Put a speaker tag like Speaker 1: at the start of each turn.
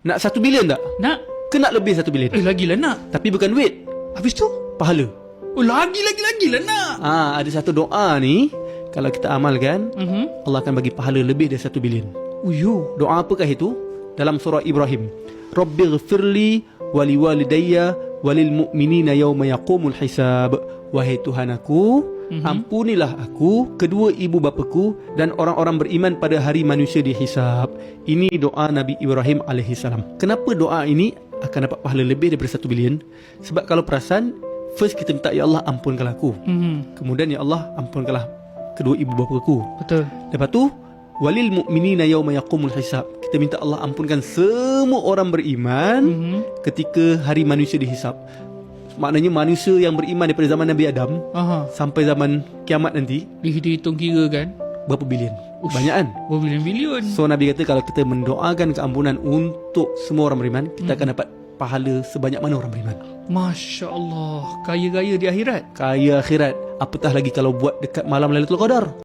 Speaker 1: Nak 1 bilion tak?
Speaker 2: Nak.
Speaker 1: Ke nak lebih 1 bilion?
Speaker 2: Lagilah nak.
Speaker 1: Tapi bukan duit,
Speaker 2: Habis tu?
Speaker 1: pahala.
Speaker 2: Oh, lagi lah nak.
Speaker 1: Ada satu doa ni, kalau kita amalkan, Allah akan bagi pahala lebih dari 1 bilion.
Speaker 2: Uyo.
Speaker 1: Doa apakah itu? Dalam surah Ibrahim. Rabbighfirli waliwalidayya walil mu'minina yawma yaqumul hisab. Wahai Tuhan aku, ampunilah aku, kedua ibu bapaku dan orang-orang beriman pada hari manusia dihisab. Ini doa Nabi Ibrahim alaihissalam. Kenapa doa ini akan dapat pahala lebih daripada 1 bilion? Sebab kalau perasan, first kita minta, ya Allah ampunkanlah aku. Kemudian, ya Allah ampunkanlah kedua ibu bapaku.
Speaker 2: Betul.
Speaker 1: Lepas tu, walil mu'minina yawma yaqumul hisab. Kita minta Allah ampunkan semua orang beriman ketika hari manusia dihisab. Maknanya manusia yang beriman daripada zaman Nabi Adam sampai zaman kiamat nanti,
Speaker 2: Dihitung kira kan.
Speaker 1: berapa bilion? Banyak kan?
Speaker 2: Berbilion-bilion.
Speaker 1: So Nabi kata kalau kita mendoakan keampunan untuk semua orang beriman, kita akan dapat pahala sebanyak mana orang beriman.
Speaker 2: Masya Allah. Kaya-kaya di akhirat.
Speaker 1: Kaya akhirat. Apatah lagi kalau buat dekat malam Lailatul Qadar.